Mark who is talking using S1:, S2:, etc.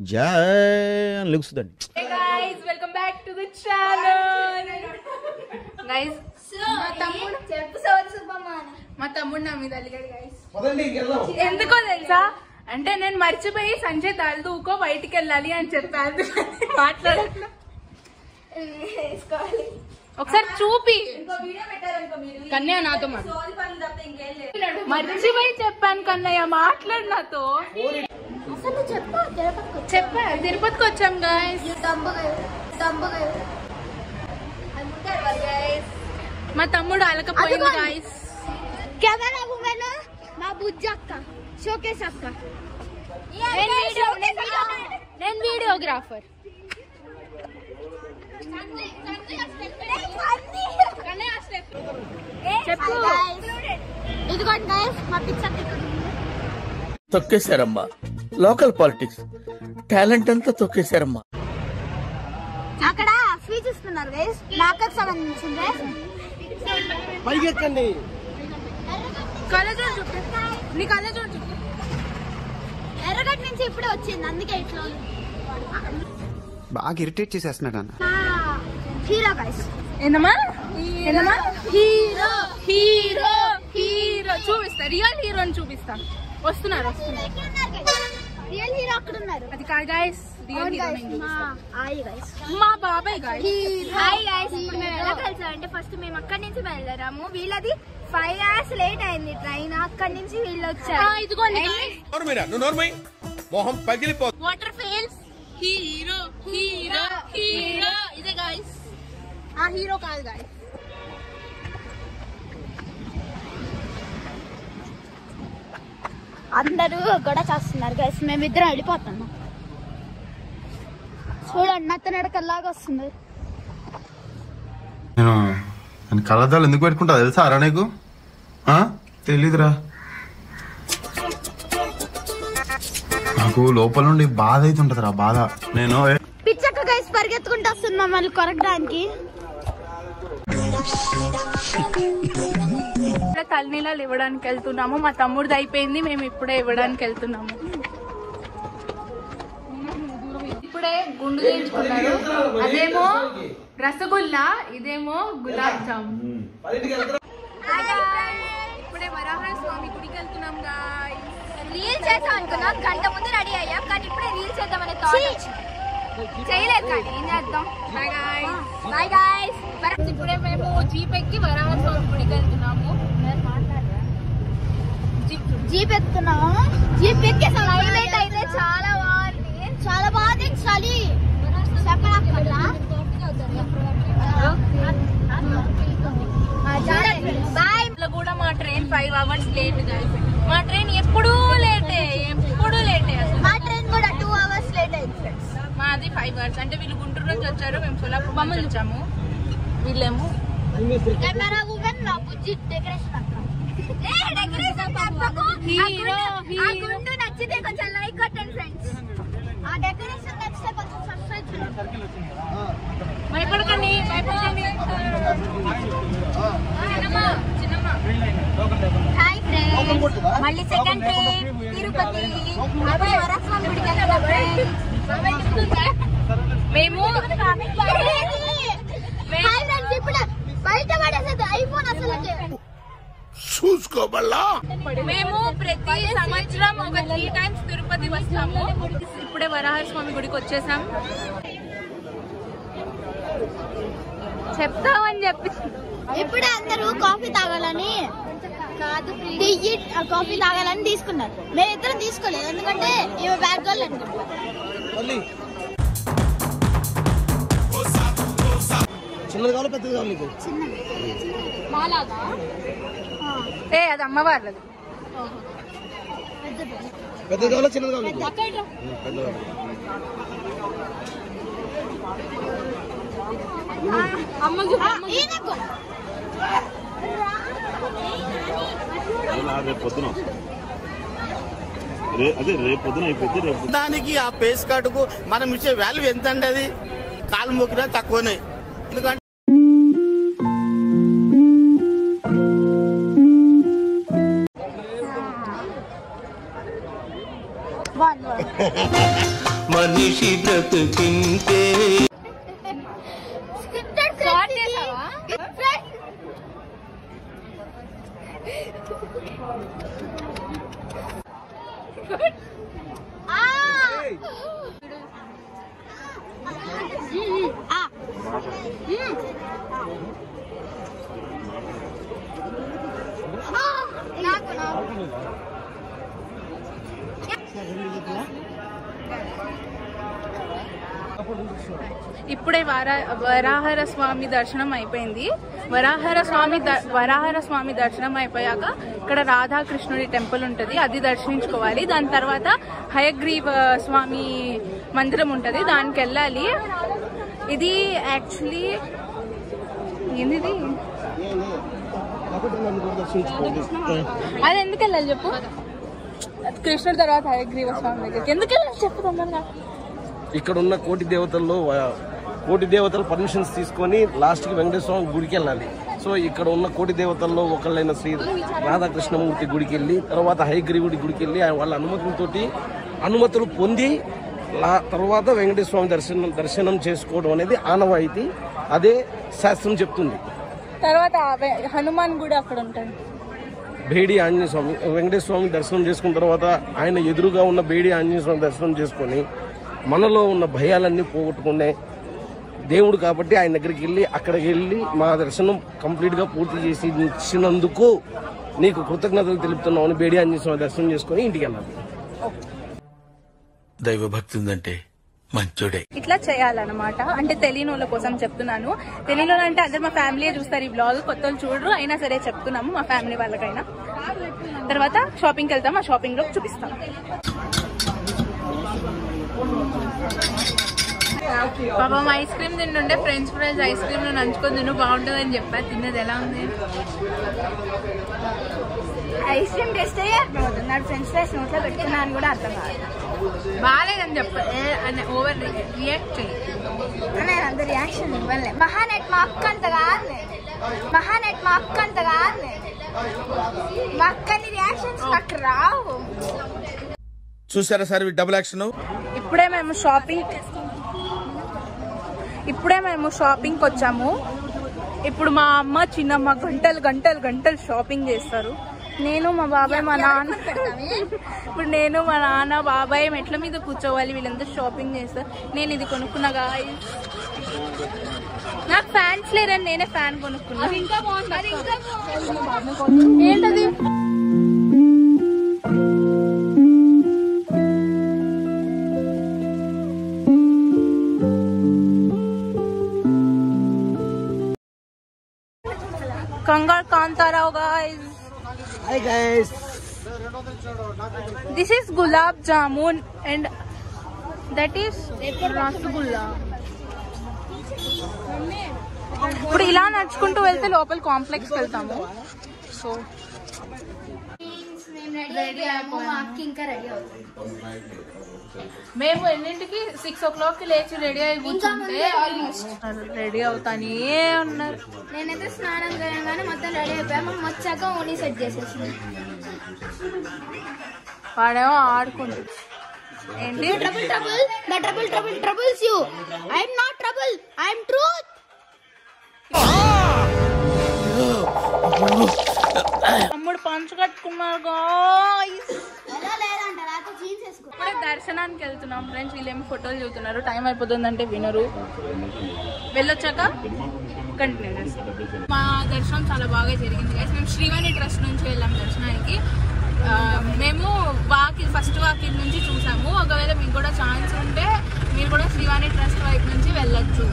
S1: జై లెగుస్తుందండి.
S2: Welcome back to the channel guys. మా తమ్ముడు నా మీద అలిగాడు గైస్. ఎందుకో తెలుసా, అంటే నేను మర్చిపోయి సంజయ్ తల దూకో బయటికి వెళ్ళాలి అని చెప్పాను. మాట్లాడట్లా ఒకసారి చూపి కన్నయ్య నాతో మర్చిపోయి చెప్పాను. కన్నయ్య మాట్లాడు నాతో. చెప్పా తిరుపతికి వచ్చాం గాయస్. మా తమ్ముడు అలకపోయింది గాయస్.
S3: కెమెరా ఉమెన్ మా బుజ్జి అక్క, షోకేస్ అక్క.
S2: నేను వీడియోగ్రాఫర్.
S3: ఇదిగోండి గైస్ మా పిక్చర్.
S4: తొక్కేశారమ్మా లోకల్ పాలిటిక్స్, టాలెంట్ అంతా తొక్కేశారమ్మా.
S3: అక్కడ స్పీచ్ ఇస్తున్నారు గైస్, మా అక్కకు సంబంధించింది.
S4: పైకెక్కండి.
S2: నీ కళ్ళ చూడు.
S3: ఎర్రగడ్డ నుంచి ఇప్పుడే వచ్చింది, అందుకే ఇట్లా
S5: బాగా ఇరిటేట్ చేసేస్తున్నాడు అన్న.
S3: Hero guys.
S2: ఏందమ్మా ఏందమ్మా? హీరో హీరో హీరో చూపిస్తా, రియల్ హీరోని చూపిస్తా. వస్తున్నారు.
S3: రియల్ హీరో అక్కడ ఉన్నారు.
S2: అది కాదు గైస్, రియల్ హీరో మా బాబాయ్ గైస్.
S3: హాయ్ గైస్, ఇప్పుడు మేము ఎలా కలిసాం అంటే ఫస్ట్ మేము అక్కడి నుంచి బయలుదేరాము. వీళ్ళది 5 hours లేట్ అయింది ట్రైన్. అక్కడి నుంచి వీళ్ళు వచ్చారు.
S2: ఇదిగోండి
S4: మొహం పగిలిపో.
S2: Water fails. Hero hero hero ఇదే గైస్. ఆ హీరో కాదు గైస్.
S3: అందరూ గొడవ చేస్తున్నారు గైస్, మేమిద్దరం వెళ్ళిపోతున్నాం. చూడండి నత్త నడకల్లాగా వస్తుంది.
S6: నేను కళ్ళద్దాలు ఎందుకు పెట్టుకుంటా తెలుసా అరా నీకు? తెలీదురా, నాకు లోపల నుండి బాధ అవుతుంటది రా బాధ. నేను
S3: పిచ్చక్క గైస్ పరిగెత్తుకుంటూ వస్తుంది మమ్మల్ని కొరకడానికి.
S2: తలనీలాలు ఇవ్వడానికి వెళ్తున్నాము. మా తమ్ముడిది అయిపోయింది, మేము ఇప్పుడే ఇవ్వడానికి వెళ్తున్నాము. ఇప్పుడే గుండు చేయించుకున్నారు. అదేమో రసగుల్లా, ఇదేమో గులాబ్ జామ్. ఇప్పుడే వరాహ స్వామి గుడికి వెళ్తున్నాం గాయ్స్.
S3: రీల్ చేద్దాం అనుకున్నాం, గంట ముందు రెడీ అయ్యాం, కానీ ఇప్పుడే రీల్ చేద్దామనే థాట్ వచ్చింది. చేయలేదు కానీ ఏం చేద్దాం.
S2: Bye guys.
S3: Bye guys.
S2: ఇప్పుడే మేము జీప్ ఎక్కి వరాహ స్వామి గుడికి వెళ్తున్నాము.
S3: జీప్ ఎక్కుతున్నాము. జీప్ ఎక్కేసాం. క్లైమేట్ అయితే చాలా బాగుంది, చాలా బాగుంది. చలి బాయ్.
S2: కూడా మా ట్రైన్ 5 hours లేట్ గాయ్స్. మా ట్రైన్ ఎప్పుడూ లేటే, ఎప్పుడు లేటే.
S3: మా ట్రైన్ కూడా 2 hours లేట్ అయింది ఫ్రెండ్స్.
S2: మాది 5 hours. అంటే వీళ్ళు గుంటూరు నుంచి వచ్చారు, మేము సోలాపూర్ నుంచి వచ్చాము. వీళ్ళేమో
S3: కెమెరా ఉమెన్ నా బుజ్జి డెకరేషన్ అక్క. డెకరేషన్ తప్పకు. ఆ గుండు నచ్చితే కొంచెం లైక్ కొట్టండి ఫ్రెండ్స్. ఆ డెకరేషన్ నచ్చితే కొంచెం సబ్స్క్రైబ్ చేయండి.
S2: భయపడకండి, భయపడకండి.
S3: హాయ్ ఫ్రెండ్స్, మళ్ళీ సెకండ్ ట్రైన్ తిరుపతి. అప్పుడు వరస్వామి గుడికి వెళ్తాం ఫ్రెండ్స్.
S2: మేము
S3: ఇప్పుడు బయట పడేసేది ఐఫోన్ అసలు
S4: చూసుకోబల్లా.
S2: మేము ప్రతి సంవత్సరం ఒక 3 times తిరుపతి వస్తాము. ఇప్పుడే వరాహ స్వామి గుడికి వచ్చేసాం. చెప్తామని చెప్పి
S3: ఇప్పుడే అందరూ కాఫీ తాగాలని కాదు, కాఫీ తాగాలని తీసుకున్నారు. మేమిద్దరం తీసుకోలేదు, ఎందుకంటే ఇవి బ్యాగ్ గోల్ అనుకుంటాం.
S4: చిన్నది కావాలి పెద్దది కావాలి నీకు?
S3: మాలాగా
S2: అది అమ్మవార్లది.
S4: పెద్దది కావాలా చిన్నది కావాలి?
S7: దానికి ఆ పేస్ కార్డుకు మనం ఇచ్చే వాల్యూ ఎంత అండి? అది కాలు మొక్కినా తక్కువనే. ఎందుకంటే
S1: మనిషి బ్రతుకింతే.
S2: ఇప్పుడే వరాహర స్వామి దర్శనం అయిపోయింది. వరాహర స్వామి దర్శనం అయిపోయాక ఇక్కడ రాధాకృష్ణుడి టెంపుల్ ఉంటుంది, అది దర్శించుకోవాలి. దాని తర్వాత హయగ్రీవ స్వామి మందిరం ఉంటుంది, దానికి వెళ్ళాలి. ఇది యాక్చువల్లీ ఏంది, అది ఎందుకు వెళ్ళాలి చెప్పు? కృష్ణుడి తర్వాత హయగ్రీవ స్వామి దగ్గరికి ఎందుకు వెళ్ళాలి చెప్పు తొందరగా.
S5: ఇక్కడ ఉన్న కోటి దేవతలు పర్మిషన్స్ తీసుకొని లాస్ట్ కి వెంకటేశ్వర స్వామి గుడికి వెళ్ళాలి. సో ఇక్కడ ఉన్న కోటి దేవతల్లో ఒకళ్ళైన శ్రీ రాధాకృష్ణమూర్తి గుడికి వెళ్ళి తర్వాత హయగ్రీవుడి గుడికి వెళ్ళి వాళ్ళ అనుమతులు పొంది తర్వాత వెంకటేశ్వర స్వామి దర్శనం చేసుకోవడం అనేది ఆనవాయితీ. అదే శాస్త్రం చెప్తుంది.
S2: తర్వాత హనుమాన్ గుడి అక్కడ ఉంటుంది.
S5: బేడి ఆంజనేయ స్వామి వెంకటేశ్వర స్వామి దర్శనం చేసుకున్న తర్వాత ఆయన ఎదురుగా ఉన్న బేడి ఆంజనేయ స్వామి దర్శనం చేసుకొని మనలో ఉన్న భయాలన్నీ పోగొట్టుకునే దేవుడు కాబట్టి ఆయన దగ్గరికి వెళ్ళి అక్కడికి వెళ్ళి మా దర్శనం కంప్లీట్ గా పూర్తి చేసి ఇచ్చినందుకు నీకు కృతజ్ఞతలు తెలుపుతున్నామని బేడి ఆంజనేయ స్వామి దర్శనం చేసుకుని ఇంటికి వెళ్ళాలి.
S4: దైవభక్తి ఉందంటే మంచోడే.
S2: ఇట్లా చేయాలన్నమాట. అంటే తెలియని వాళ్ళ కోసం చెప్తున్నాను. తెలియని వాళ్ళు అంటే అందరు మా ఫ్యామిలీ చూస్తారు ఈ బ్లాగ్, కొత్త వాళ్ళు చూడరు. అయినా సరే చెప్తున్నాము మా ఫ్యామిలీ వాళ్ళకైనా. తర్వాత షాపింగ్కి వెళ్తాం, ఆ షాపింగ్ లో చూపిస్తాం. పాపం ఐస్ క్రీమ్ తింటుండే ఫ్రెంచ్ ఫ్రైస్ ఐస్ క్రీమ్ లో నంచుకొని తిను బాగుంటుంది అని చెప్పా. తిన్నది ఎలా ఉంది?
S3: ఐస్ క్రీమ్ టేస్ట్ అర్థమవుతుంది, ఫ్రెంచ్ ఫ్రైస్ నోట్లో పెట్టుకున్నా అని కూడా అర్థం కాదు.
S2: బాగాలేదని చెప్ప ఓవర్ రియాక్ట్ చేయి.
S3: నేను అంత రియాక్షన్ ఇవ్వలే. మహానట్ మా అక్క అంత కాదులే, మా అక్కని రియాక్షన్స్ నాకు రావు.
S7: చూసారా సార్ డబుల్ యాక్షన్.
S2: ఇప్పుడే మేము షాపింగ్కి వచ్చాము. ఇప్పుడు మా అమ్మ చిన్నమ్మ గంటలు షాపింగ్ చేస్తారు. నేను మా బాబాయ్ మా నాన్న ఇప్పుడు నేను మా నాన్న బాబాయ్ మెట్ల మీద కూర్చోవాలి, వీళ్ళందరూ షాపింగ్ చేస్తారు. నేను ఇది కొనుక్కున్నా గాయ్స్. నాకు ఫ్యాన్స్ లేరని నేనే ఫ్యాన్ కొనుక్కున్నా. ఏంటది? Kangar Kantarao guys.
S5: Hi guys.
S2: This is gulab jamun and that is rasgulla. ఇప్పుడు ఇలా నడుచుకుంటూ వెళ్తే లోపల కాంప్లెక్స్ వెళ్తాము. సో
S3: రెడీ అయిపోయాము, ఇంకా రెడీ అవుతుంది.
S2: మేము ఎన్నింటికి 6 o'clock లేచి రెడీ అయి కూర్చుంటే రెడీ అవుతానే ఉన్నారు.
S3: నేనైతే స్నానం చేయగానే మొత్తం రెడీ అయిపోయా. మనం వచ్చాక ఓనీ సెట్ చేసేసింది.
S2: వాడేమో ఆడుకుంటు ఏంటి
S3: troubles you. I'm not trouble, I'm truth.
S2: తమ్ముడు పంచు కట్టుకున్నారు. ఇప్పుడే దర్శనానికి వెళ్తున్నాం ఫ్రెండ్స్. వీళ్ళేమో ఫోటోలు చూస్తున్నారు. టైం అయిపోతుందంటే వినరు. వెళ్ళొచ్చాక కంటిన్యూ చేస్తాం. మా దర్శనం చాలా బాగా జరిగింది గైస్. మేము శ్రీవాణి ట్రస్ట్ నుంచి వెళ్ళాం దర్శనానికి. మేము ఫస్ట్ వాకిల్ నుంచి చూసాము. ఒకవేళ మీకు కూడా ఛాన్స్ ఉంటే మీరు కూడా శ్రీవాణి ట్రస్ట్ వైపు నుంచి వెళ్ళొచ్చు.